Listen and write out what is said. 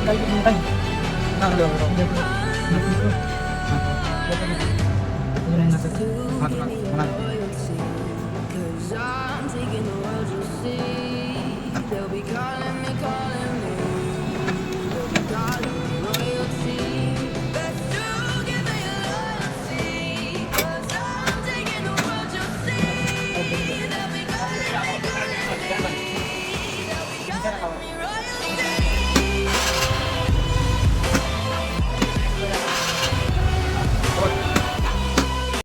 Tayo ay. Nalo. Ano na nasa? Mga. Cause I'm taking the world you'll see. They'll be calling